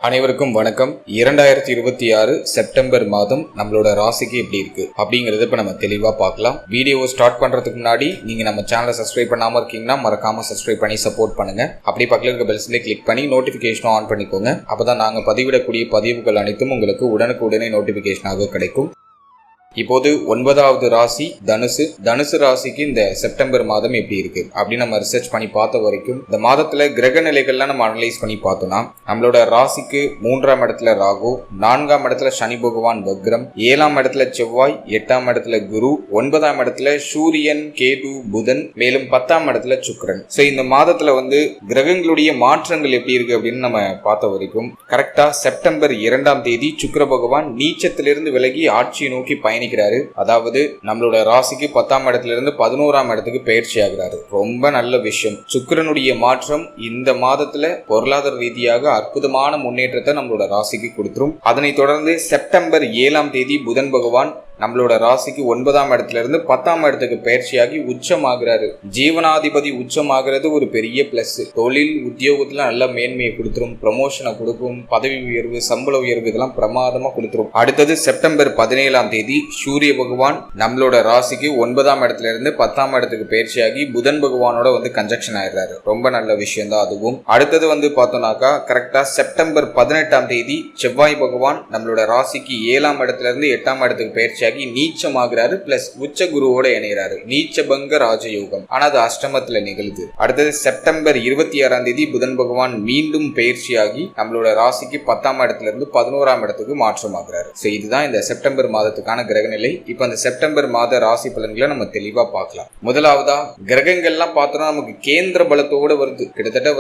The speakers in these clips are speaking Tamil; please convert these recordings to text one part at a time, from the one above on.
அனைவருக்கும் வணக்கம். 2026 செப்டம்பர் மாதம் நம்மளோட ராசிக்கு எப்படி இருக்கு அப்படிங்கறத இப்ப நம்ம தெளிவா பார்க்கலாம். வீடியோ ஸ்டார்ட் பண்றதுக்கு முன்னாடி நீங்க நம்ம சேனலை சப்ஸ்கிரைப் பண்ணாம இருக்கீங்கன்னா மறக்காம சப்ஸ்கிரைப் பண்ணி சப்போர்ட் பண்ணுங்க. அப்படி பக்கத்துல இருக்க பெல் சிம்பலை கிளிக் பண்ணி நோட்டிபிகேஷனும் ஆன் பண்ணிக்கோங்க. அப்பதான் நாங்க பதிவிடக்கூடிய பதிவுகள் அனைத்தும் உங்களுக்கு உடனுக்குடனே நோட்டிபிகேஷனாக கிடைக்கும். இப்போது 9வது ராசி தனுசு. தனுசு ராசிக்கு இந்த செப்டம்பர் மாதம் எப்படி இருக்கு அப்படின்னு நம்ம ரிசர்ச் பண்ணி பார்த்த வரைக்கும் இந்த மாதத்துல கிரக நிலைகள்லாம் நம்ம அனலைஸ் பண்ணி பார்த்தோம்னா நம்மளோட ராசிக்கு 3ஆம் இடத்துல ராகு, 4ஆம் இடத்துல சனி பகவான் வக்ரம், 7ஆம் இடத்துல செவ்வாய், 8ஆம் இடத்துல குரு, 9ஆம் இடத்துல சூரியன், கேது, புதன், மேலும் 10ஆம் இடத்துல சுக்கிரன். சோ இந்த மாதத்துல கிரகங்களுடைய மாற்றங்கள் எப்படி இருக்கு அப்படின்னு நம்ம பார்த்த வரைக்கும் கரெக்டா செப்டம்பர் 2ஆம் தேதி சுக்கிர பகவான் நீச்சத்திலிருந்து விலகி ஆட்சியை நோக்கி பயணிக்கிறாரு. அதாவது நம்மளோட ராசிக்கு 10ஆம் இடத்துல இருந்து 11ஆம் இடத்துக்கு பயிற்சி ஆகிறாரு. ரொம்ப நல்ல விஷயம். சுக்கிரனுடைய மாற்றம் இந்த மாதத்துல பொருளாதார ரீதியாக அற்புதமான முன்னேற்றத்தை நம்மளோட ராசிக்கு கொடுத்துரும். அதனைத் தொடர்ந்து செப்டம்பர் 7ஆம் தேதி புதன் பகவான் நம்மளோட ராசிக்கு 9ஆம் இடத்துல இருந்து 10ஆம் இடத்துக்கு பயிற்சியாகி உச்சமாகிறாரு. ஜீவனாதிபதி உச்சமாகிறது ஒரு பெரிய பிளஸ். தொழில் உத்தியோகத்துல நல்ல மேன்மையை கொடுத்துரும், ப்ரமோஷனை கொடுக்கும், பதவி உயர்வு, சம்பள உயர்வு இதெல்லாம் பிரமாதமா கொடுத்துரும். அடுத்தது செப்டம்பர் 17ஆம் தேதி சூரிய பகவான் நம்மளோட ராசிக்கு 9ஆம் இடத்துல இருந்து 10ஆம் இடத்துக்கு பயிற்சியாகி புதன் பகவானோட கன்ஜக்ஷன் ஆயிடுறாரு. ரொம்ப நல்ல விஷயம் தான் அதுவும். அடுத்தது பார்த்தோம்னாக்கா கரெக்டா செப்டம்பர் 18ஆம் தேதி செவ்வாய் பகவான் நம்மளோட ராசிக்கு 7ஆம் இடத்துல இருந்து 8ஆம் இடத்துக்கு பயிற்சியாகி நீச்சமாகிறாரு. பிளஸ் உச்ச குருவோட இணைகிறாரு. நீச்சபங்க ராஜயோகம். ஆனா அது அஷ்டமத்துல நிகழுது. அடுத்தது செப்டம்பர் 26ஆம் தேதி புதன் பகவான் மீண்டும் பயிற்சியாகி நம்மளோட ராசிக்கு 10ஆம் இடத்துல இருந்து 11ஆம் இடத்துக்கு மாற்றமாகிறாரு. சோ இதுதான் இந்த செப்டம்பர் மாதத்துக்கான கிரகநிலை. இப்ப அந்த செப்டம்பர் மாத ராசி பலன்களை நம்ம தெளிவா பார்க்கலாம். முதலாவதா கிரகங்கள்லாம் பார்த்தோம்னா நமக்கு கேந்திர பலத்தோட வருது. கிட்டத்தட்ட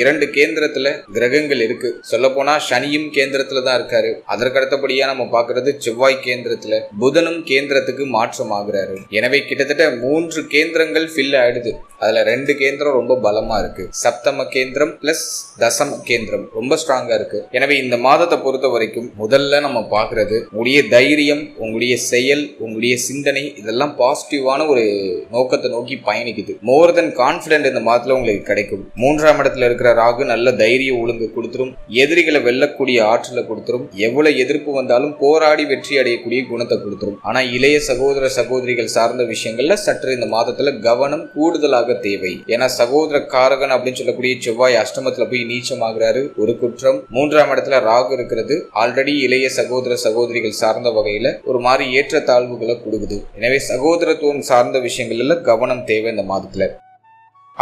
2 கேந்திரத்துல கிரகங்கள் இருக்கு. சொல்ல போனா சனியும் கேந்திரத்துல தான் இருக்காரு. அதற்கு அடுத்தபடியா நம்ம பாக்குறது செவ்வாய் கேந்திரத்துல, புதனும் கேந்திரத்துக்கு மாற்றம் ஆகுறாரு. எனவே கிட்டத்தட்ட 3 கேந்திரங்கள் ஃபில் ஆயிடுது. அதுல 2 கேந்திரம் ரொம்ப பலமா இருக்கு. சப்தம கேந்திரம் பிளஸ் தசம கேந்திரம் ரொம்ப ஸ்ட்ராங்கா இருக்கு. எனவே இந்த மாதத்தை பொறுத்த வரைக்கும் முதல்ல நம்ம பாக்குறது உங்களுடைய தைரியம், உங்களுடைய செயல், உங்களுடைய சிந்தனை இதெல்லாம் பாசிட்டிவான ஒரு நோக்கத்தை நோக்கி பயணிக்குது. மோர் தென் கான்பிடன்ட் இந்த மாதத்துல உங்களுக்கு கிடைக்கும். 3ஆம் இடத்துல இருக்கிற ராகு நல்ல தைரிய ஒழுங்கு கொடுத்துரும். எதிரிகளை வெல்லக்கூடிய ஆற்றலை கொடுத்துரும். எவ்வளவு எதிர்ப்பு வந்தாலும் போராடி வெற்றி அடையக்கூடிய குணத்தை கொடுத்துரும். ஆனா இளைய சகோதர சகோதரிகள் சார்ந்த விஷயங்கள்ல சற்று இந்த மாதத்துல கவனம் கூடுதலாக தேவை. ஏன்னா சகோதர காரகன் அப்படின்னு சொல்லக்கூடிய செவ்வாய் அஷ்டமத்துல போய் நீச்சமாகிறாரு. ஒரு குற்றம். 3ஆம் இடத்துல ராகு இருக்கிறது ஆல்ரெடி இளைய சகோதர சகோதரிகள் சார்ந்த வகையில ஒரு மாதிரி ஏற்ற தாழ்வுகளை கொடுக்குது. எனவே சகோதரத்துவம் சார்ந்த விஷயங்கள்ல கவனம் தேவை இந்த மாதத்துல.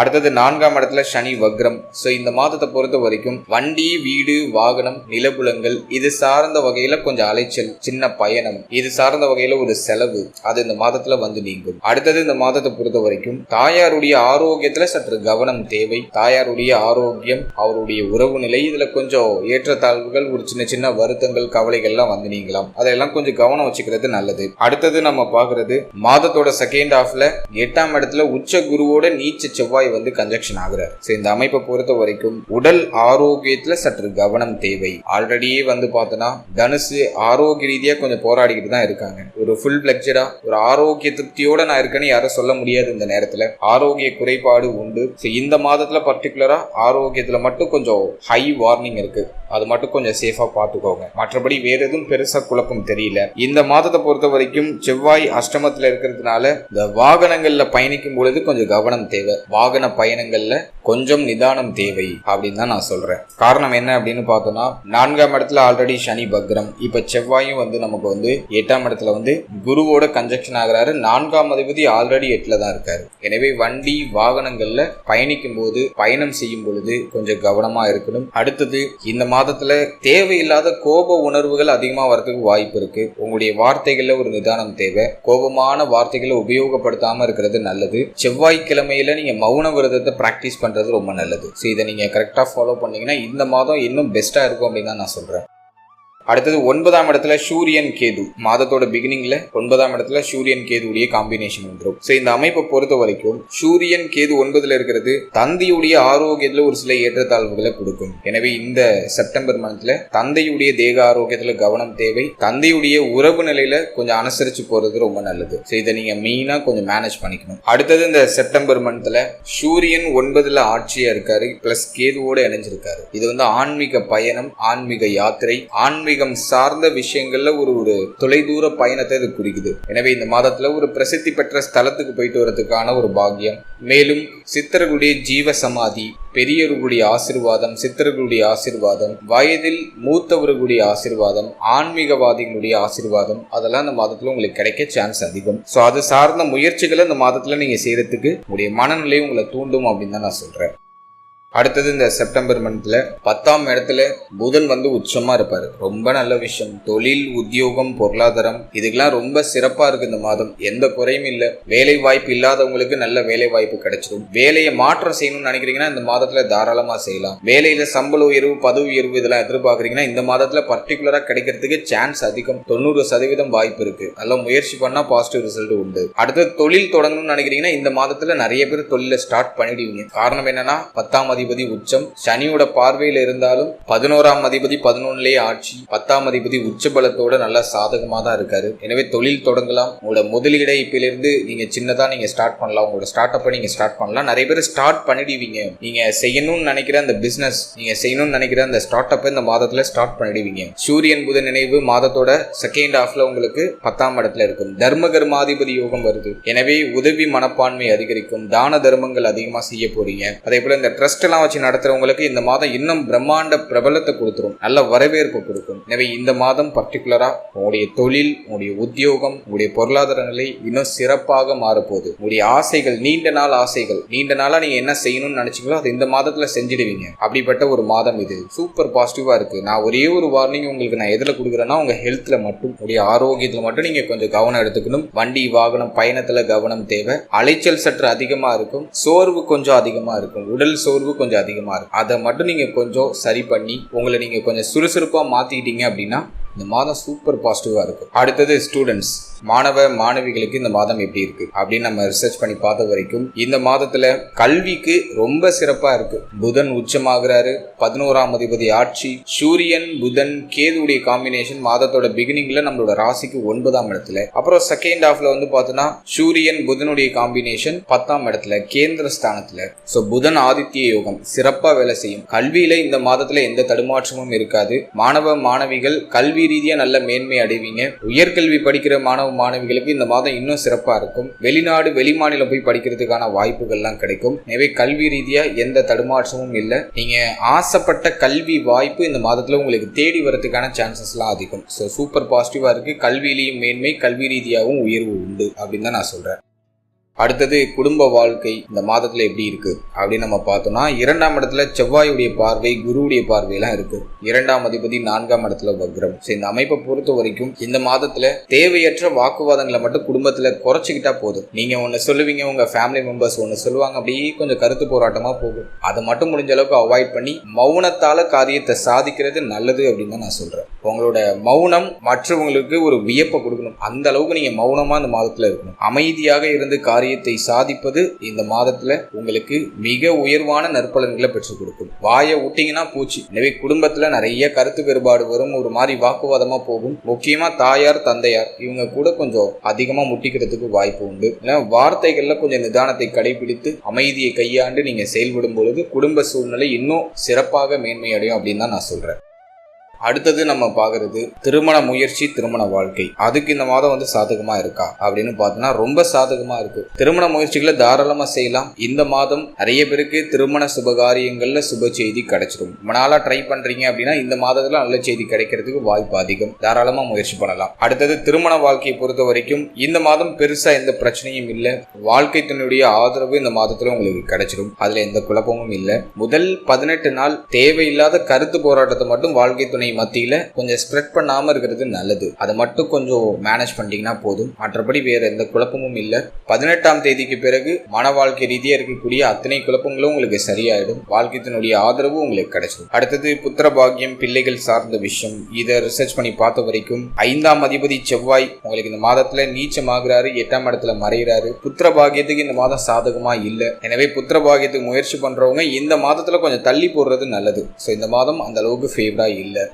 அடுத்தது 4ஆம் இடத்துல சனி வக்ரம். சோ இந்த மாதத்தை பொறுத்த வரைக்கும் வண்டி, வீடு, வாகனம், நிலபுலங்கள் இது சார்ந்த வகையில கொஞ்சம் அலைச்சல், சின்ன பயணம், இது சார்ந்த வகையில ஒரு செலவு அது இந்த மாதத்துல நீங்கும். அடுத்தது இந்த மாதத்தை பொறுத்த வரைக்கும் தாயாருடைய ஆரோக்கியத்துல சற்று கவனம் தேவை. தாயாருடைய ஆரோக்கியம், அவருடைய உறவு நிலை இதுல கொஞ்சம் ஏற்றத்தாழ்வுகள், ஒரு சின்ன சின்ன வருத்தங்கள், கவலைகள்லாம் நீங்கலாம். அதெல்லாம் கொஞ்சம் கவனம் வச்சுக்கிறது நல்லது. அடுத்தது நம்ம பாக்குறது மாதத்தோட செகண்ட் ஹாஃப்ல 8ஆம் இடத்துல உச்ச குருவோட நீச்ச செவ்வாய் கன்ஜக்ஷன் ஆகுறாரு. இந்த அமைப்பை பொறுத்த வரைக்கும் உடல் ஆரோக்கியத்துல சற்று கவனம் தேவை. ஆல்ரெடியே பார்த்தோன்னா தனுசு ஆரோக்கிய ரீதியா கொஞ்சம் போராடிக்கிட்டு தான் இருக்காங்க. ஒரு ஃபுல் பிளெக்சடா ஒரு ஆரோக்கிய திருப்தியோட நான் இருக்கேன்னு யாரும் சொல்ல முடியாது. இந்த நேரத்துல ஆரோக்கிய குறைபாடு உண்டு. இந்த மாதத்துல பர்டிகுலரா ஆரோக்கியத்துல மட்டும் கொஞ்சம் ஹை வார்னிங் இருக்கு. அது மட்டும் கொஞ்சம் சேஃபா பாத்துக்கோங்க. மற்றபடி வேற எதுவும் பெருசா குழப்பம் தெரியல. இந்த மாதத்தை பொறுத்த வரைக்கும் செவ்வாய் அஷ்டமத்துல இருக்கிறதுனால இந்த வாகனங்கள்ல பயணிக்கும் பொழுது கொஞ்சம் கவனம் தேவை. வாகன பயணங்கள்ல கொஞ்சம் நிதானம் தேவை அப்படின்னு தான் நான் சொல்றேன். காரணம் என்ன அப்படின்னு பார்த்தோம்னா 4ஆம் இடத்துல ஆல்ரெடி சனி பக்ரம். இப்ப செவ்வாயும் நமக்கு 8ஆம் இடத்துல குருவோட கன்ஜக்ஷன் ஆகிறாரு. 4ஆம் அதிபதி ஆல்ரெடி 8ல தான் இருக்காரு. எனவே வண்டி வாகனங்கள்ல பயணிக்கும் போது, பயணம் செய்யும் பொழுது கொஞ்சம் கவனமா இருக்கணும். அடுத்தது இந்த மாதத்துல தேவையில்லாத கோப உணர்வுகள் அதிகமா வரதுக்கு வாய்ப்பு இருக்கு. உங்களுடைய வார்த்தைகள்ல ஒரு நிதானம் தேவை. கோபமான வார்த்தைகளை உபயோகப்படுத்தாம இருக்கிறது நல்லது. செவ்வாய்க்கிழமையில நீங்க மௌன விரதத்தை பிராக்டிஸ் பண்றது ரொம்ப நல்லது. இதை நீங்க கரெக்டா ஃபாலோ பண்ணீங்கன்னா இந்த மாதம் இன்னும் பெஸ்டா இருக்கும் அப்படின்னு தான் நான் சொல்றேன். அடுத்தது 9ஆம் இடத்துல சூரியன் கேது, மாதத்தோட பிகினிங்ல 9ஆம் இடத்துல சூரியன் கேதுடைய காம்பினேஷன் வந்துடும். சோ இந்த அமைப்பை பொறுத்த வரைக்கும் சூரியன் கேது 9ல இருக்கிறது தந்தையுடைய ஆரோக்கியத்துல ஒரு சில ஏற்றத்தாழ்வுகளை கொடுக்கும். எனவே இந்த செப்டம்பர் மந்த்ல தந்தையுடைய தேக ஆரோக்கியத்துல கவனம் தேவை. தந்தையுடைய உறவு நிலையில கொஞ்சம் அனுசரிச்சு போறது ரொம்ப நல்லது. சோ இதை நீங்க மெயினா கொஞ்சம் மேனேஜ் பண்ணிக்கணும். அடுத்தது இந்த செப்டம்பர் மந்த்ல சூரியன் 9ல ஆட்சியா இருக்காரு, பிளஸ் கேதுவோட இணைஞ்சிருக்காரு. இது வந்து ஆன்மீக பயணம், ஆன்மீக யாத்திரை, ஆன்மீகம் சார்ந்த விஷயங்கள்ல ஒரு தொலைதூர பயணத்தை இது குறிக்குது. எனவே இந்த மாதத்துல ஒரு பிரசித்தி பெற்ற ஸ்தலத்துக்கு போயிட்டு வரதுக்கான ஒரு பாக்கியம், மேலும் சித்தர்களுடைய ஜீவ சமாதி, பெரியவர்களுடைய ஆசீர்வாதம், சித்தர்களுடைய ஆசீர்வாதம், வயதில் மூத்தவர்களுடைய ஆசீர்வாதம், ஆன்மீகவாதிகளுடைய ஆசீர்வாதம், அதெல்லாம் இந்த மாதத்துல உங்களுக்கு கிடைக்க சான்ஸ் அதிகம். சோ அது சார்ந்த முயற்சிகளை இந்த மாதத்துல நீங்க செய்யறதுக்கு உங்களுடைய மனநிலை உங்களை தூண்டும் அப்படின்னு தான் நான் சொல்றேன். அடுத்தது இந்த செப்டம்பர் மந்த்ல 10ஆம் இடத்துல புதன் வந்து உச்சமா இருப்பாரு. ரொம்ப நல்ல விஷயம். தொழில், உத்தியோகம், பொருளாதாரம் இதுக்கெல்லாம் ரொம்ப சிறப்பா இருக்கு இந்த மாதம். எந்த குறையும் இல்லை. வேலை வாய்ப்பு இல்லாதவங்களுக்கு நல்ல வேலை வாய்ப்பு கிடைச்சிடும். வேலையை மாற்றம் செய்யணும்னு நினைக்கிறீங்கன்னா இந்த மாதத்துல தாராளமா செய்யலாம். வேலையில சம்பள உயர்வு, பதவி உயர்வு இதெல்லாம் எதிர்பார்க்கறீங்கன்னா இந்த மாதத்துல பர்டிகுலரா கிடைக்கிறதுக்கு சான்ஸ் அதிகம். 90% வாய்ப்பு இருக்கு. நல்ல முயற்சி பண்ணா பாசிட்டிவ் ரிசல்ட் உண்டு. அடுத்தது தொழில் தொடங்கணும்னு நினைக்கிறீங்கன்னா இந்த மாதத்துல நிறைய பேர் தொழில ஸ்டார்ட் பண்ணிடுவீங்க. காரணம் என்னன்னா 10ஆம் அதிபதி உச்சம், சனியோட பார்வையில இருந்தாலும் 11ஆம் அதிபதி 11லேயே ஆட்சி, 10ஆம் அதிபதி உச்ச பலத்தோட நல்ல சாதகமா தான் இருக்காரு. எனவே தொழில் தொடங்கலாம். உங்களோட முதலீடை இப்பிலிருந்து நீங்க சின்னதா நீங்க ஸ்டார்ட் பண்ணலாம். உங்களோட ஸ்டார்ட் அப்பை நீங்க ஸ்டார்ட் பண்ணலாம். நிறைய பேர் ஸ்டார்ட் பண்ணிடுவீங்க. நீங்க செய்யணும்னு நினைக்கிற அந்த பிசினஸ், நீங்க செய்யணும்னு நினைக்கிற அந்த ஸ்டார்ட் அப்பை இந்த மாதத்துல ஸ்டார்ட் பண்ணிடுவீங்க. சூரியன் புதன் நினைவு மாதத்தோட செகண்ட் ஹாஃப்ல உங்களுக்கு 10ஆம் இடத்துல இருக்கும். தர்ம கர்மாதிபதி யோகம் வருது. எனவே உதவி மனப்பான்மை அதிகரிக்கும். தான தர்மங்கள் அதிகமா செய்ய போறீங்க. அதே போல இந்த ட்ரஸ்ட் எல்லாம் வச்சு நடத்துறவங்களுக்கு இந்த மாதம் இன்னும் பிரம்மாண்ட பிரபலத்தை கொடுத்துரும். நல்ல வரவேற்பு கொடுக்கும். எனவே இந்த மாதம் பர்டிகுலரா உங்களுடைய தொழில், உங்களுடைய உத்தியோகம், உங்களுடைய பொருளாதார நிலை இன்னும் சிறப்பாக மாறப்போகுது. உங்களுடைய ஆசைகள், நீண்ட நாள் ஆசைகள், நீண்ட நாளா நீங்க என்ன செய்யணும்னு நினைச்சீங்களோ அது இந்த மாதத்துல செஞ்சிடுவீங்க. அப்படிப்பட்ட ஒரு மாதம் இது. சூப்பர் பாசிட்டிவா இருக்கு. நான் ஒரே ஒரு வார்னிங் உங்களுக்கு நான் எதுல கொடுக்குறேன்னா உங்க ஹெல்த்ல மட்டும், உங்களுடைய ஆரோக்கியத்துல மட்டும் நீங்க கொஞ்சம் கவனம் எடுத்துக்கணும். வண்டி வாகனம் பயணத்துல கவனம் தேவை. அலைச்சல் சற்று அதிகமா இருக்கும். சோர்வு கொஞ்சம் அதிகமா இருக்கும். உடல் சோர்வு கொஞ்சம் அதிகமா இருக்கும். அதை மட்டும் நீங்க கொஞ்சம் சரி பண்ணி உங்களை நீங்க கொஞ்சம் சுறுசுறுப்பா மாத்திக்கிட்டீங்க அப்படின்னா இந்த மாதம் சூப்பர் பாசிட்டிவா இருக்கும். அடுத்தது ஸ்டூடெண்ட்ஸ், மாணவ மாணவிகளுக்கு இந்த மாதம் எப்படி இருக்கு அப்படின்னு நம்ம ரிசர்ச் பண்ணி பார்த்த வரைக்கும் இந்த மாதத்துல கல்விக்கு ரொம்ப சிறப்பா இருக்கு. புதன் உச்சமாகிறாரு, 11ஆம் அதிபதி ஆட்சி, சூரியன் புதன் கேதுடைய காம்பினேஷன் மாதத்தோட பிகினிங்ல நம்மளோட ராசிக்கு 9ஆம் இடத்துல. அப்புறம் செகண்ட் ஹாஃப்ல வந்து பார்த்தோன்னா சூரியன் புதனுடைய காம்பினேஷன் 10ஆம் இடத்துல கேந்திர ஸ்தானத்துல. சோ புதன் ஆதித்ய யோகம் சிறப்பா வேலை செய்யும். கல்வியில இந்த மாதத்துல எந்த தடுமாற்றமும் இருக்காது. மாணவ மாணவிகள் கல்வி ரீதியா நல்ல மேன்மை அடைவீங்க. உயர்கல்வி படிக்கிற மாணவ மாணவிகளுக்கு இந்த மாதம் இன்னும் சிறப்பா இருக்கும். வெளிநாடு வெளிமாநிலம் போய் படிக்கிறதுக்கான வாய்ப்புகள்லாம் கிடைக்கும். எனவே கல்வி ரீதியா எந்த தடுமாற்றமும் இல்லை. நீங்க ஆசைப்பட்ட கல்வி வாய்ப்பு இந்த மாதத்துல உங்களுக்கு தேடி வரதுக்கான சான்சஸ் எல்லாம் அதிகம். ஸோ சூப்பர் பாசிட்டிவா இருக்கு. கல்வியிலையும் மேன்மை, கல்வி ரீதியாகவும் உயர்வு உண்டு அப்படின்னு தான் நான் சொல்றேன். அடுத்தது குடும்ப வாழ்க்கை இந்த மாதத்துல எப்படி இருக்கு அப்படின்னு நம்ம பார்த்தோம்னா 2ஆம் இடத்துல செவ்வாயுடைய பார்வை, குருவுடைய பார்வையெல்லாம் இருக்கு. 2ஆம் அதிபதி 4ஆம் இடத்துல வக்ரம். இந்த அமைப்பை பொறுத்த வரைக்கும் இந்த மாதத்துல தேவையற்ற வாக்குவாதங்களை மட்டும் குடும்பத்துல குறைச்சிக்கிட்டா போதும். நீங்க ஒன்னு சொல்லுவீங்க, உங்க ஃபேமிலி மெம்பர்ஸ் ஒன்னு சொல்லுவாங்க, அப்படியே கொஞ்சம் கருத்து போராட்டமா போகும். அதை மட்டும் முடிஞ்ச அளவுக்கு அவாய்ட் பண்ணி மௌனத்தால காரியத்தை சாதிக்கிறது நல்லது அப்படின்னு தான் நான் சொல்றேன். உங்களோட மௌனம் மற்றவங்களுக்கு ஒரு வியப்பை கொடுக்கணும். அந்த அளவுக்கு நீங்க மௌனமா இந்த மாதத்துல இருக்கணும். அமைதியாக இருந்து காரியத்தை சாதிப்பது இந்த மாதத்துல உங்களுக்கு மிக உயர்வான நற்பலன்களை பெற்றுக் கொடுக்கும். வாயை விட்டீங்கன்னா பூச்சி. எனவே குடும்பத்துல நிறைய கருத்து வேறுபாடு வரும். ஒரு மாதிரி வாக்குவாதமா போகும். முக்கியமா தாயார் தந்தையார் இவங்க கூட கொஞ்சம் அதிகமா முட்டிக்கிறதுக்கு வாய்ப்பு உண்டு. வார்த்தைகள்ல கொஞ்சம் நிதானத்தை கடைபிடித்து அமைதியை கையாண்டு நீங்க செயல்படும் பொழுது குடும்ப சூழ்நிலை இன்னும் சிறப்பாக மேன்மை அடையும் அப்படின்னு தான் நான் சொல்றேன். அடுத்தது நம்ம பாக்குறது திருமண முயற்சி, திருமண வாழ்க்கை. அதுக்கு இந்த மாதம் வந்து சாதகமா இருக்கா அப்படின்னு பார்த்தோம்னா ரொம்ப சாதகமா இருக்கு. திருமண முயற்சிகளை தாராளமா செய்யலாம். இந்த மாதம் நிறைய பேருக்கு திருமண சுபகாரியங்கள்ல சுப செய்தி கிடைச்சிடும். ரொம்ப நாளா ட்ரை பண்றீங்க அப்படின்னா இந்த மாதத்துல நல்ல செய்தி கிடைக்கிறதுக்கு வாய்ப்பு அதிகம். தாராளமா முயற்சி பண்ணலாம். அடுத்தது திருமண வாழ்க்கையை பொறுத்த வரைக்கும் இந்த மாதம் பெருசா எந்த பிரச்சனையும் இல்லை. வாழ்க்கை துணையுடைய ஆதரவு இந்த மாதத்துல உங்களுக்கு கிடைச்சிடும். அதுல எந்த குழப்பமும் இல்லை. முதல் 18 நாள் தேவையில்லாத கருத்து போராட்டத்தை மட்டும் வாழ்க்கை துணை அட்டவணை மத்தியில கொஞ்சம் ஸ்ப்ரெட் பண்ணாம இருக்கிறது நல்லது. அதை மட்டும் கொஞ்சம் மேனேஜ் பண்ணிட்டீங்கன்னா போதும். மற்றபடி வேற எந்த குழப்பமும் இல்லை. 18ஆம் தேதிக்கு பிறகு மன வாழ்க்கை ரீதியா இருக்கக்கூடிய அத்தனை குழப்பங்களும் உங்களுக்கு சரியாயிடும். வாழ்க்கையினுடைய ஆதரவு உங்களுக்கு கிடைச்சிடும். அடுத்தது புத்திர பாக்கியம், பிள்ளைகள் சார்ந்த விஷயம். இதை ரிசர்ச் பண்ணி பார்த்த வரைக்கும் 5ஆம் அதிபதி செவ்வாய் உங்களுக்கு இந்த மாதத்துல நீச்சமாகிறாரு, 8ஆம் இடத்துல மறைகிறாரு. புத்திர பாக்கியத்துக்கு இந்த மாதம் சாதகமா இல்லை. எனவே புத்திர பாக்கியத்துக்கு முயற்சி பண்றவங்க இந்த மாதத்துல கொஞ்சம் தள்ளி போடுறது நல்லது. ஸோ இந்த மாதம் அந்த அளவுக்கு ஃபேவரா இல்லை.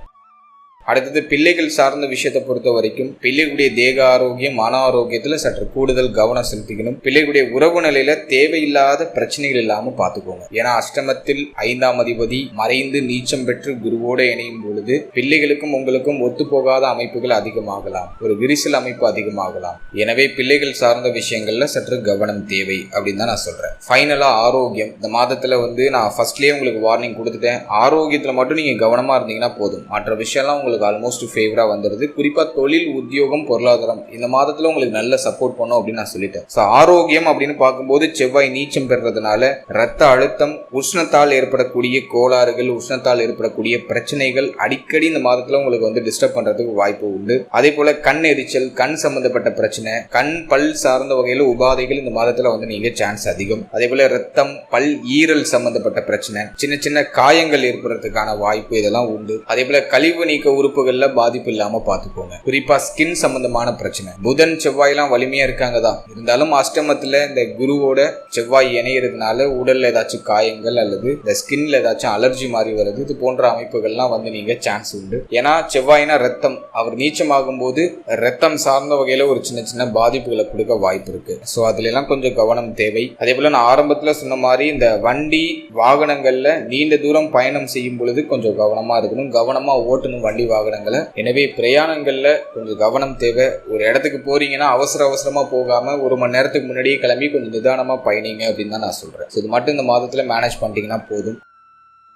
அடுத்தது பிள்ளைகள் சார்ந்த விஷயத்தை பொறுத்த வரைக்கும் பிள்ளைகளுடைய தேக ஆரோக்கியம், மன ஆரோக்கியத்துல சற்று கூடுதல் கவனம் செலுத்திக்கணும். பிள்ளைகளுடைய உறவு நிலையில தேவையில்லாத பிரச்சனைகள் இல்லாம பாத்துக்கோங்க. ஏன்னா அஷ்டமத்தில் 5ஆம் அதிபதி மறைந்து நீச்சம் பெற்று குருவோடு இணையும் பொழுது பிள்ளைகளுக்கும் உங்களுக்கும் ஒத்து போகாத அமைப்புகள் அதிகமாகலாம், ஒரு விரிசல் அமைப்பு அதிகமாகலாம். எனவே பிள்ளைகள் சார்ந்த விஷயங்கள்ல சற்று கவனம் தேவை அப்படின்னு தான் நான் சொல்றேன். ஃபைனலா ஆரோக்கியம். இந்த மாதத்துல நான் ஃபர்ஸ்ட்லயே உங்களுக்கு வார்னிங் கொடுத்துட்டேன். ஆரோக்கியத்துல மட்டும் நீங்க கவனமா இருந்தீங்கன்னா போதும். மற்ற விஷயம்லாம் உங்களுக்கு ஆல்மோஸ்ட் ஃபேவரா வந்துடுது. குறிப்பா தொழில், உத்தியோகம், பொருளாதாரம் இந்த மாதத்துல உங்களுக்கு நல்ல சப்போர்ட் பண்ணும் அப்படின்னு நான் சொல்லிட்டேன். ஆரோக்கியம் அப்படின்னு பார்க்கும்போது செவ்வாய் நீச்சம் பெறதுனால ரத்த அழுத்தம், உஷ்ணத்தால் ஏற்படக்கூடிய கோளாறுகள், உஷ்ணத்தால் ஏற்படக்கூடிய பிரச்சனைகள் அடிக்கடி இந்த மாதத்துல உங்களுக்கு டிஸ்டர்ப் பண்றதுக்கு வாய்ப்பு உண்டு. அதே போல கண் எரிச்சல், கண் சம்பந்தப்பட்ட பிரச்சனை, கண் பல் சார்ந்த வகையில உபாதைகள் இந்த மாதத்துல நீங்க சான்ஸ் அதிகம். அதே போல ரத்தம், பல், ஈரல் சம்பந்தப்பட்ட பிரச்சனை, சின்ன சின்ன காயங்கள் ஏற்படுறதுக்கான வாய்ப்பு இதெல்லாம் உண்டு. அதே போல கழிவு நீக்க உறுப்புகள்ல பாதிப்பு இல்லாம பாத்துக்கோங்க. குறிப்பா ஸ்கின் சம்பந்தமான பிரச்சனை. புதன் செவ்வாய் எல்லாம் வலிமையா இருக்காங்க தான், இருந்தாலும் அஷ்டமத்துல இந்த குருவோட செவ்வாய் இணையறதுனால உடல்ல ஏதாச்சும் காயங்கள் அல்லது இந்த ஸ்கின்ல ஏதாச்சும் அலர்ஜி மாதிரி வருது, இது போன்ற அமைப்புகள்லாம் நீங்க சான்ஸ் உண்டு. ஏன்னா செவ்வாய்னா ரத்தம், அவர் நீச்சமாகும் போது ரத்தம் சார்ந்த வகையில ஒரு சின்ன சின்ன பாதிப்புகளை கொடுக்க வாய்ப்பு இருக்கு. சோ அதுல எல்லாம் கொஞ்சம் கவனம் தேவை. அதே போல நான் ஆரம்பத்துல சொன்ன மாதிரி இந்த வண்டி வாகனங்கள்ல நீண்ட தூரம் பயணம் செய்யும் பொழுது கொஞ்சம் கவனமா இருக்கணும், கவனமா ஓட்டணும் வண்டி வாகனங்களை. எனவே பிரயாணங்கள்ல கொஞ்சம் கவனம் தேவை. ஒரு இடத்துக்கு போறீங்கன்னா அவசரமா போகாம 1 மணி நேரத்துக்கு முன்னாடியே கிளம்பி கொஞ்சம் நிதானமா பயணிங்க அப்படின்னு தான் நான் சொல்றேன். இது மட்டும் இந்த மாதத்துல மேனேஜ் பண்ணிட்டீங்கன்னா போதும்.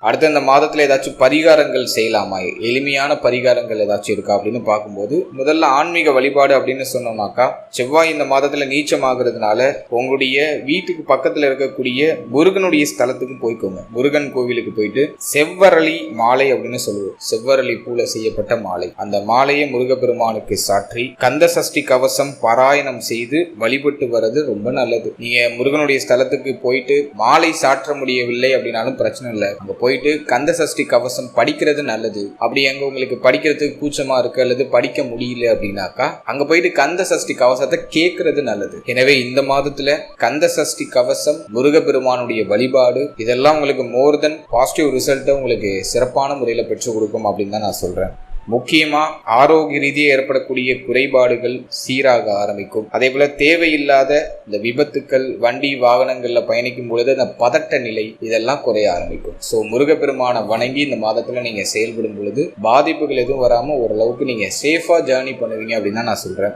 அடுத்த இந்த மாதத்துல ஏதாச்சும் பரிகாரங்கள் செய்யலாமா, எளிமையான பரிகாரங்கள் ஏதாச்சும் இருக்கா அப்படின்னு பார்க்கும்போது, முதல்ல ஆன்மீக வழிபாடு அப்படின்னு சொன்னோம்னாக்கா செவ்வாய் இந்த மாதத்துல நீச்சம் ஆகுறதுனால உங்களுடைய வீட்டுக்கு பக்கத்துல இருக்கக்கூடிய முருகனுடைய ஸ்தலத்துக்கு போய்க்கோங்க. முருகன் கோவிலுக்கு போயிட்டு செவ்வரளி மாலை அப்படின்னு சொல்லுவோம், செவ்வரளி பூல செய்யப்பட்ட மாலை, அந்த மாலையை முருகப்பெருமானுக்கு சாற்றி கந்த சஷ்டி கவசம் பாராயணம் செய்து வழிபட்டு வர்றது ரொம்ப நல்லது. நீங்க முருகனுடைய ஸ்தலத்துக்கு போயிட்டு மாலை சாற்ற முடியவில்லை அப்படின்னாலும் பிரச்சனை இல்லை, அங்க போயிட்டு கந்த சஷ்டி கவசம் படிக்கிறது நல்லது. அப்படி அங்க உங்களுக்கு படிக்கிறதுக்கு கூச்சமா இருக்கு அல்லது படிக்க முடியல அப்படின்னாக்கா அங்க போயிட்டு கந்த சஷ்டி கவசத்தை கேட்கறது நல்லது. எனவே இந்த மாதத்துல கந்த சஷ்டி கவசம், முருகப்பெருமானுடைய வழிபாடு இதெல்லாம் உங்களுக்கு மோர் தென் பாசிட்டிவ் ரிசல்ட்டை உங்களுக்கு சிறப்பான முறையில பெற்றுக் கொடுக்கும் அப்படின்னு தான் நான் சொல்றேன். முக்கியமா ஆரோக்கிய ரீதியாக ஏற்படக்கூடிய குறைபாடுகள் சீராக ஆரம்பிக்கும். அதே போல தேவையில்லாத இந்த விபத்துக்கள், வண்டி வாகனங்கள்ல பயணிக்கும் பொழுது அந்த பதட்ட நிலை இதெல்லாம் குறைய ஆரம்பிக்கும். ஸோ முருகப்பெருமானை வணங்கி இந்த மாதத்துல நீங்க செயல்படும் பொழுது பாதிப்புகள் எதுவும் வராம ஓரளவுக்கு நீங்க சேஃபா ஜேர்னி பண்ணுவீங்க அப்படின்னு தான் நான் சொல்றேன்.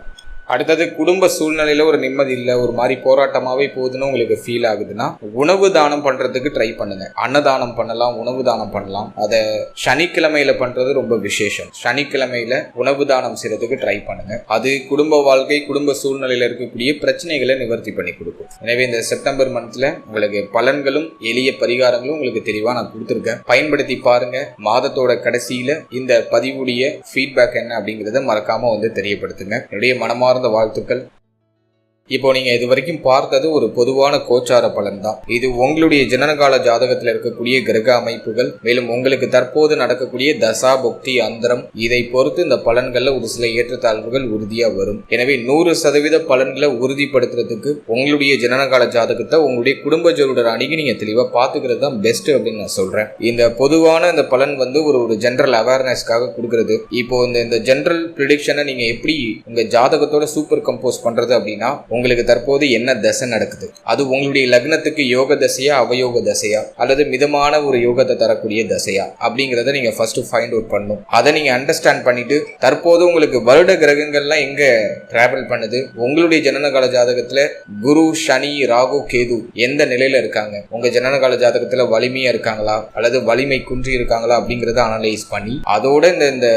அடுத்தது குடும்ப சூழ்நிலையில ஒரு நிம்மதி இல்லை, ஒரு மாதிரி போராட்டமாவே போகுதுன்னு உங்களுக்கு ஃபீல் ஆகுதுன்னா உணவு தானம் பண்றதுக்கு ட்ரை பண்ணுங்க. அன்னதானம் பண்ணலாம், உணவு தானம் பண்ணலாம். அதை சனிக்கிழமையில பண்றது ரொம்ப விசேஷம். சனிக்கிழமையில உணவு தானம் செய்யறதுக்கு ட்ரை பண்ணுங்க. அது குடும்ப வாழ்க்கை, குடும்ப சூழ்நிலையில இருக்கக்கூடிய பிரச்சனைகளை நிவர்த்தி பண்ணி கொடுக்கும். எனவே இந்த செப்டம்பர் மந்த்ல உங்களுக்கு பலன்களும் எளிய பரிகாரங்களும் உங்களுக்கு தெளிவா நான் கொடுத்துருக்கேன். பயன்படுத்தி பாருங்க. மாதத்தோட கடைசியில இந்த பதிவுடைய ஃபீட்பேக் என்ன அப்படிங்கறத மறக்காம தெரியப்படுத்துங்க. என்னுடைய மனமார்ந்த வாழ்த்துக்கள். இப்போ நீங்க இது வரைக்கும் பார்த்தது ஒரு பொதுவான கோச்சார பலன் தான். இது உங்களுடைய ஜனனகால ஜாதகத்தில் இருக்கக்கூடிய கிரக அமைப்புகள், மேலும் உங்களுக்கு தற்போது நடக்கக்கூடிய தசா புக்தி அந்தரம், இதை பொறுத்து இந்த பலன்கள்ல ஒரு சில ஏற்றத்தாழ்வுகள் உறுதியா வரும். எனவே 100% பலன்களை உறுதிப்படுத்துறதுக்கு உங்களுடைய ஜனனகால ஜாதகத்தை உங்களுடைய குடும்ப ஜோதிடர் அணுகி நீங்க தெளிவா பாத்துக்கிறது தான் பெஸ்ட் அப்படின்னு நான் சொல்றேன். இந்த பொதுவான இந்த பலன் ஒரு ஜெனரல் அவேர்னஸ்க்காக கொடுக்கறது. இப்போ இந்த ஜெனரல் ப்ரிடிக்ஷனை நீங்க எப்படி உங்க ஜாதகத்தோட சூப்பர் கம்போஸ் பண்றது அப்படின்னா, உங்களுக்கு தற்போது என்ன தசை நடக்குது, அது உங்களுடைய லக்னத்துக்கு யோக தசையா அவயோக தசையா அல்லது மிதமான ஒரு யோகத்தை தரக்கூடிய தசையா அப்படிங்கறத நீங்க ஃபர்ஸ்ட் ஃபைண்ட் அவுட் பண்ணணும். அதை நீங்க அண்டர்ஸ்டாண்ட் பண்ணிட்டு தற்போது உங்களுக்கு வருட கிரகங்கள்லாம் எங்க டிராவல் பண்ணுது, உங்களுடைய ஜனனகால ஜாதகத்துல குரு, சனி, ராகு, கேது எந்த நிலையில இருக்காங்க, உங்க ஜனனகால ஜாதகத்துல வலிமையா இருக்காங்களா அல்லது வலிமை குன்றி இருக்காங்களா அப்படிங்கறத அனலைஸ் பண்ணி அதோட இந்த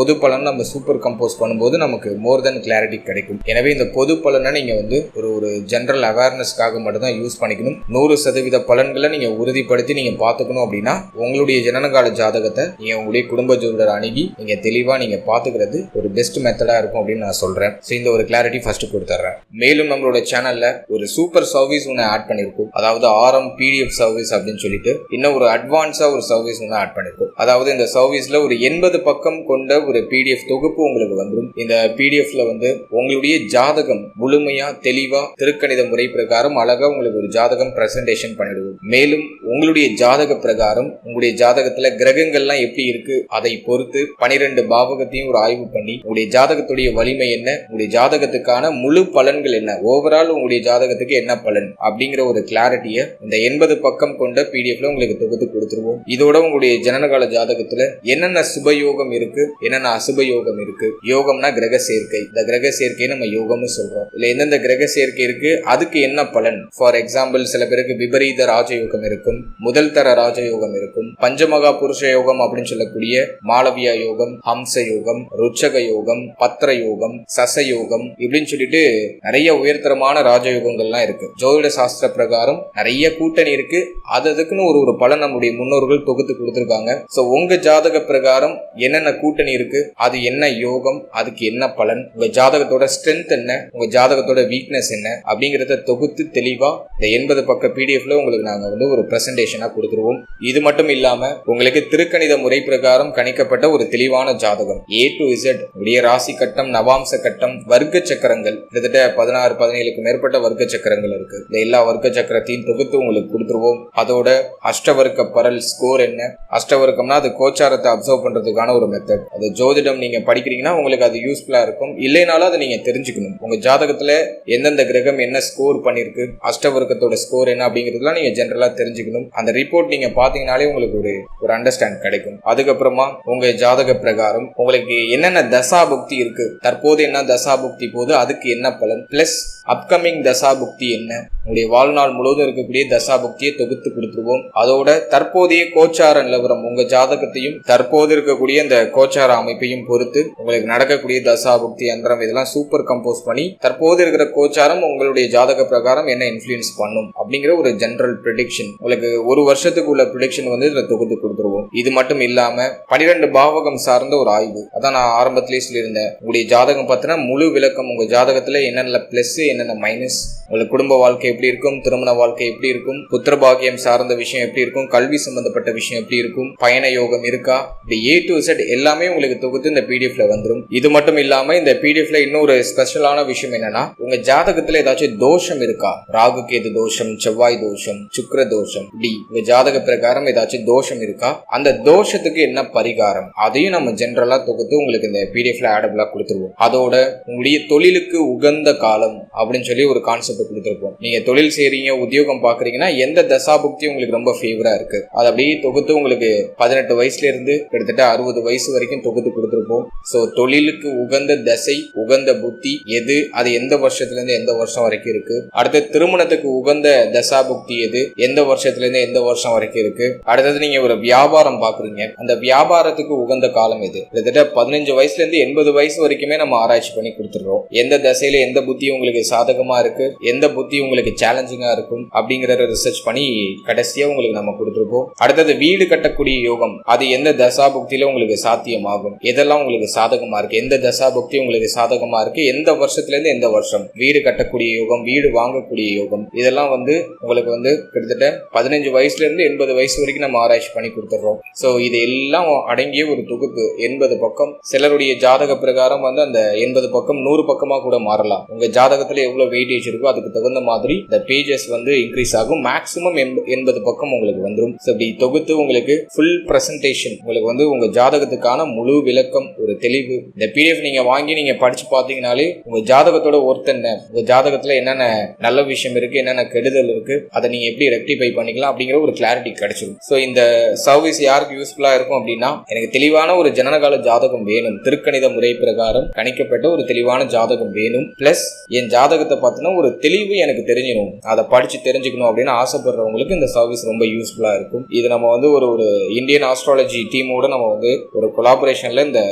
பொது பலன் நம்ம சூப்பர் கம்போஸ் பண்ணும்போது நமக்கு மோர் தென் கிளாரிட்டி கிடைக்கும். எனவே இந்த பொது பலனை நீங்க வந்து ஒரு ஜெனரல் அவேர்னஸ்க்காக மட்டும் தான் யூஸ் பண்ணிக்கணும். 100% பலன்களை நீங்க உறுதிப்படுத்தி நீங்க பாத்துக்கணும் அப்படின்னா உங்களுடைய ஜனனகால ஜாதகத்தை நீங்க உங்களுடைய குடும்ப ஜோதிடர் அணுகி நீங்க தெளிவா நீங்க பாத்துக்கிறது ஒரு பெஸ்ட் மெத்தடா இருக்கும் அப்படின்னு நான் சொல்றேன். இந்த ஒரு கிளாரிட்டி ஃபர்ஸ்ட் கொடுத்துறேன். மேலும் நம்மளோட சேனல்ல ஒரு சூப்பர் சர்வீஸ் ஒன்று ஆட் பண்ணிருக்கோம். அதாவது RM PDF சர்வீஸ் அப்படின்னு சொல்லிட்டு இன்னும் ஒரு அட்வான்ஸா ஒரு சர்வீஸ் ஒன்று ஆட் பண்ணிருக்கோம். அதாவது இந்த சர்வீஸ்ல ஒரு 80 பக்கம் கொண்ட ஒரு PDF தொகுப்பு உங்களுக்கு வந்துடும். இந்த PDFல வந்து உங்களுடைய ஜாதகம் முழுமையா தெளிவா திருக்கணித முறை பிரகாரம் அழகா உங்களுக்கு ஒரு ஜாதகம் பிரசன்டேஷன் பண்ணிடுவோம். மேலும் உங்களுடைய ஜாதக பிரகாரம் உங்களுடைய ஜாதகத்துல கிரகங்கள்லாம் எப்படி இருக்கு அதை பொறுத்து 12 பாவகத்தையும் ஒரு ஆய்வு பண்ணி உங்களுடைய ஜாதகத்துடைய வலிமை என்ன, உங்களுடைய ஜாதகத்துக்கான முழு பலன்கள் என்ன, ஓவரால் உங்களுடைய ஜாதகத்துக்கு என்ன பலன் அப்படிங்கிற ஒரு கிளாரிட்டியை இந்த 80 பக்கம் கொண்ட PDFல உங்களுக்கு தொகுத்து கொடுத்துருவோம். இதோட உங்களுடைய ஜனனகால ஜாதகத்துல என்னென்ன சுபயோகம் இருக்கு, என்னென்ன அசுபயோகம் இருக்கு. யோகம்னா கிரக சேர்க்கை. இந்த கிரக சேர்க்கை நம்ம யோகம்னு சொல்றோம். இல்ல எந்தெந்த கிரக சேர்க்கை இருக்கு, அதுக்கு என்ன பலன். ஃபார் எக்ஸாம்பிள் சில பேருக்கு விபரீத ராஜயோகம் இருக்கும், முதல் தர ராஜயோகம் இருக்கும், பஞ்சமகா புருஷ யோகம் அப்படின்னு சொல்லக்கூடிய மாளவியா யோகம், ஹம்ச யோகம், ருச்சக யோகம், பத்திர யோகம், சச யோகம் இப்படின்னு சொல்லிட்டு நிறைய உயர்தரமான ராஜயோகங்கள்லாம் இருக்கு. ஜோதிட சாஸ்திர பிரகாரம் நிறைய கூட்டணி இருக்கு. அதுக்குன்னு ஒரு பலன் நம்முடைய முன்னோர்கள் தொகுத்து கொடுத்திருக்காங்க. சோ உங்க ஜாதக பிரகாரம் என்னென்ன கூட்டணி இருக்கு, அது என்ன யோகம், அதுக்கு என்ன பலன், உங்க ஜாதகத்தோட ஸ்ட்ரென்த் என்ன, உங்க ஜாதகத்தோட வீக்னஸ் என்ன அப்படிங்கறத தொகுத்து தெளிவா இந்த 80 பக்க PDFல உங்களுக்கு நாங்க வந்து ஒரு பிரசன்டேஷனா கொடுத்துருவோம். இது மட்டும் இல்லாம உங்களுக்கு திருக்கணித முறை பிரகாரம் கணிக்கப்பட்ட ஒரு தெளிவான ஜாதகம் A to Z உடைய ராசி கட்டம், நவாம்ச கட்டம், வர்க்க சக்கரங்கள் கிட்டத்தட்ட 16-17க்கு மேற்பட்ட வர்க்க சக்கரங்கள் இருக்கு. இந்த எல்லா வர்க்க சக்கரத்தையும் தொகுத்து உங்களுக்கு கொடுத்துருவோம். அதோட அஷ்டவர்க்க பரல் ஸ்கோர் என்ன, அஷ்டவர்க்கம்னா அது கோச்சாரத்தை அப்சர்வ் பண்றதுக்கான ஒரு மெத்தட். அது ஜோதிடம் நீங்க படிக்கிறீங்கன்னா உங்களுக்கு அது யூஸ்ஃபுல்லா இருக்கும். இல்லைனாலும் அதை நீங்க தெரிஞ்சுக்கணும். உங்க ஜாதகத்துல எந்தெந்த கிரகம் என்ன ஸ்கோர் பண்ணிருக்கு, அஷ்டவர்க்கத்தோட ஸ்கோர் என்ன அப்படிங்கிறதுலாம் நீங்க ஜெனரலா தெரிஞ்சுக்கணும். அந்த ரிப்போர்ட் நீங்க பாத்தீங்கன்னாலே உங்களுக்கு ஒரு அண்டர்ஸ்டாண்ட் கிடைக்கும். அதுக்கப்புறமா உங்க ஜாதக பிரகாரம் உங்களுக்கு என்னென்ன தசாபுக்தி இருக்கு, தற்போது என்ன தசாபுக்தி போது அதுக்கு என்ன பலன், பிளஸ் அப்கமிங் தசாபுக்தி என்ன, உங்களுடைய வாழ்நாள் முழுவதும் இருக்கக்கூடிய தசாபுக்தியை தொகுத்து கொடுத்துருவோம். அதோட தற்போதைய கோச்சார நிலவரம், உங்க ஜாதகத்தையும் தற்போது இருக்கக்கூடிய இந்த கோச்சார அமைப்பையும் பொறுத்து உங்களுக்கு நடக்கக்கூடிய தசாபுக்தி அந்தரம் இதெல்லாம் சூப்பர் கம்போஸ் பண்ணி தற்போது இருக்கிற கோச்சாரம் உங்களுடைய ஜாதக பிரகாரம் என்ன இன்ஃப்ளூயன்ஸ் பண்ணும் அப்படிங்கிற ஒரு ஜெனரல் ப்ரெடிக்ஷன் உங்களுக்கு ஒரு வருஷத்துக்கு உள்ள ப்ரெடிக்ஷன் வந்து இதுல தொகுத்து கொடுத்துருவோம். இது மட்டும் இல்லாம 12 பாவகம் சார்ந்த ஒரு ஆய்வு. அதான் நான் ஆரம்பத்திலேயே சொல்லியிருந்தேன். உங்களுடைய ஜாதகம் பார்த்தீங்கன்னா முழு விளக்கம், உங்க ஜாதகத்துல என்னென்ன பிளஸ் என்னென்ன மைனஸ், உங்களுக்கு குடும்ப வாழ்க்கை எப்படி இருக்கும், திருமண வாழ்க்கை எப்படி இருக்கும், புத்திரபாகியம் சார்ந்த விஷயம் எப்படி இருக்கும், கல்வி சம்பந்தப்பட்ட விஷயம் எப்படி இருக்கும், பயண யோகம் இருக்கா, இப்படி A to Z எல்லாமே உங்களுக்கு தொகுத்து இந்த PDFல வந்துடும். இது மட்டும் இல்லாம இந்த PDFல இன்னொரு ஸ்பெஷலான விஷயம் என்னன்னா, உங்க ஜாதகத்துல ஏதாச்சும் தோஷம் இருக்கா, ராகு கேது தோஷம், செவ்வாய் தோஷம், சுக்கிர தோஷம், இப்படி உங்க ஜாதக பிரகாரம் ஏதாச்சும் தோஷம் இருக்கா, அந்த தோஷத்துக்கு என்ன பரிகாரம், அதையும் நம்ம ஜெனரலா தொகுத்து உங்களுக்கு இந்த PDFல ஆடபிளா கொடுத்துருவோம். அதோட உங்களுடைய தொழிலுக்கு உகந்த காலம் அப்படின்னு சொல்லி ஒரு கான்செப்ட் கொடுத்துருப்போம். நீங்க தொழில் செய்றீங்க, உத்தியோகம் பாக்குறீங்கன்னா எந்த தசாபுக்தி உங்களுக்கு ரொம்ப ஃபேவரா இருக்கு அது அப்படியே தொகுத்து உங்களுக்கு 18 வயசுல இருந்து கிட்டத்தட்ட 60 வயசு வரைக்கும் தொகுத்து கொடுத்துருப்போம். சோ தொழிலுக்கு உகந்த தசை, உகந்த புத்தி எது, அது எந்த வருஷத்துல இருந்து எந்த வருஷம் வரைக்கும் இருக்கு. அடுத்து திருமணத்துக்கு உகந்த தசாபுக்தி எது, எந்த வருஷத்துல இருந்து எந்த வருஷம் வரைக்கும் இருக்கு. அடுத்தது நீங்க ஒரு வியாபாரம் பாக்குறீங்க, அந்த வியாபாரத்துக்கு உகந்த காலம் எது. கிட்டத்தட்ட 15 வயசுல இருந்து 80 வயசு வரைக்குமே நம்ம ஆராய்ச்சி பண்ணி கொடுத்துடுறோம். எந்த தசையில எந்த புத்தி உங்களுக்கு சாதகமா இருக்கு, எந்த புத்தி உங்களுக்கு சேலஞ்சிங்கா இருக்கும் அப்படிங்கறத ரிசர்ச் பண்ணி கடைசியா உங்களுக்கு நம்ம கொடுத்துருப்போம். அடுத்தது வீடு கட்டக்கூடிய யோகம், அது எந்த தசாபுக்தியில உங்களுக்கு சாத்தியமாகும், எதெல்லாம் உங்களுக்கு சாதகமா இருக்கு, எந்த தசாபுக்தி உங்களுக்கு சாதகமா இருக்கு, எந்த வருஷத்துல இருந்து எந்த வருஷம் வீடு கட்டக்கூடிய யோகம், வீடு வாங்கக்கூடிய யோகம், இதெல்லாம் வந்து உங்களுக்கு வந்து கிட்டத்தட்ட 15 வயசுல இருந்து 80 வயசு வரைக்கும் நம்ம ஆராய்ச்சி பண்ணி கொடுத்துடுறோம். சோ இது எல்லாம் அடங்கிய ஒரு தொகுப்பு 80 பக்கம். சிலருடைய ஜாதக பிரகாரம் வந்து அந்த 80 பக்கம் 100 பக்கமா கூட மாறலாம். உங்க ஜாதகத்துல எவ்வளவு வெயிட்டேஜ் இருக்கோ அதுக்கு தகுந்த மாதிரி இந்த பேஜஸ் வந்து இன்க்ரீஸ் ஆகும். மேக்ஸிமம் 80 பக்கம் உங்களுக்கு வந்துடும். இப்படி தொகுத்து உங்களுக்கு ஃபுல் பிரசன்டேஷன், உங்களுக்கு வந்து உங்க ஜாதகத்துக்கான முழு விளக்கம், ஒரு தெளிவு. இந்த PDF நீங்க வாங்கி நீங்க படிச்சு பாத்தீங்கன்னாலே உங்க ஜாதகத்தோட ஒர்த் என்ன, உங்க ஜாதகத்துல என்னென்ன நல்ல விஷயம் இருக்கு, என்னென்ன கெடுதல் இருக்கு, அதை நீங்க எப்படி ரெக்டிஃபை பண்ணிக்கலாம் அப்படிங்கிற ஒரு கிளாரிட்டி கிடைச்சிடும். சோ இந்த சர்வீஸ் யாருக்கு யூஸ்ஃபுல்லா இருக்கும் அப்படின்னா, எனக்கு தெளிவான ஒரு ஜனனகால ஜாதகம் வேணும், திருக்கணித முறை பிரகாரம் கணிக்கப்பட்ட ஒரு தெளிவான ஜாதகம் வேணும், பிளஸ் என் ஜாதகத்தை பார்த்தினா ஒரு தெளிவு எனக்கு தெரிஞ்சிடும், அதை படிச்சு தெரிஞ்சுக்கணும் அப்படின்னு ஆசைப்படுறவங்களுக்கு இந்த சர்வீஸ் ரொம்ப யூஸ்ஃபுல்லா இருக்கும். இது நம்ம வந்து ஒரு இந்தியன் ஆஸ்ட்ராலஜி டீமோட நம்ம வந்து ஒரு கொலாபரேஷன்ல இந்த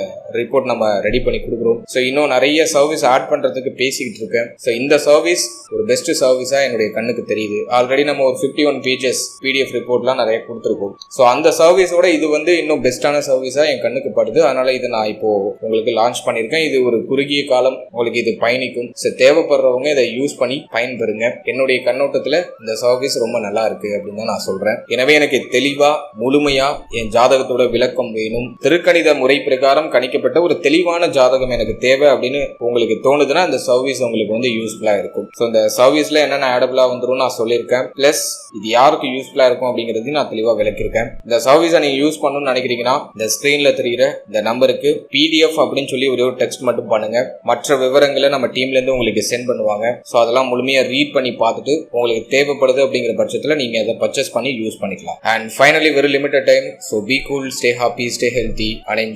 ரிப்போர்ட் நம்ம ரெடி பண்ணி கொடுக்குறோம். ஸோ இன்னும் நிறைய சர்வீஸ் ஆட் பண்றதுக்கு பேசிக்கிட்டு இருக்கேன். ஸோ இந்த சர்வீஸ் ஒரு பெஸ்ட் சர்வீஸா என்னுடைய கண்ணுக்கு தெரியுது. ஆல்ரெடி நம்ம ஒரு 51 பேஜஸ் PDF ரிப்போர்ட்லாம் நிறைய கொடுத்துருக்கோம். ஸோ அந்த சர்வீஸோட இது வந்து இன்னும் பெஸ்டான சர்வீஸா என் கண்ணுக்கு படுது. அதனால இதை நான் இப்போ உங்களுக்கு லான்ச் பண்ணியிருக்கேன். இது ஒரு குறுகிய காலம் உங்களுக்கு இது பயணிக்கும். ஸோ தேவைப்படுறவங்க இதை யூஸ் பண்ணி பயன்பெறுங்க. என்னுடைய கண்ணோட்டத்தில் இந்த சர்வீஸ் ரொம்ப நல்லா இருக்கு அப்படின்னு தான் நான் சொல்றேன். எனவே எனக்கு தெளிவா முழுமையா என் ஜாதகத்தோட விளக்கம் வேணும், திருக்கணித முறை பிரகாரம் கணிக்கப்பட்ட ஒரு தெளிவான ஜாதகம் எனக்கு தேவை அப்படின்னு உங்களுக்கு தோணுதுன்னா இந்த சர்வீஸ் உங்களுக்கு வந்து யூஸ்ஃபுல்லா இருக்கும். ஸோ இந்த சர்வீஸ்ல என்னென்ன ஆடபிளா வந்துடும் நான் சொல்லியிருக்கேன். பிளஸ் இது யாருக்கு யூஸ்ஃபுல்லா இருக்கும் அப்படிங்கிறது நான் தெளிவா விளக்கியிருக்கேன். இந்த சர்வீஸை நீங்க யூஸ் பண்ணணும்னு நினைக்கிறீங்கன்னா இந்த ஸ்கிரீன்ல தெரியுற இந்த நம்பருக்கு PDF அப்படின்னு சொல்லி ஒரு டெக்ஸ்ட் மட்டும் பண்ணுங்க. மற்ற விவரங்களை நம்ம டீம்ல இருந்து உங்களுக்கு சென்ட் பண்ணுவாங்க. ஸோ அதெல்லாம் முழுமையா ரீட் பண்ணி பார்த்துட்டு உங்களுக்கு தேவைப்படுது அப்படிங்கிற பட்சத்தில் நீங்க அதை பர்ச்சேஸ் பண்ணி யூஸ் பண்ணிக்கலாம். And finally very limited time. So be cool, stay happy, stay healthy and enjoy.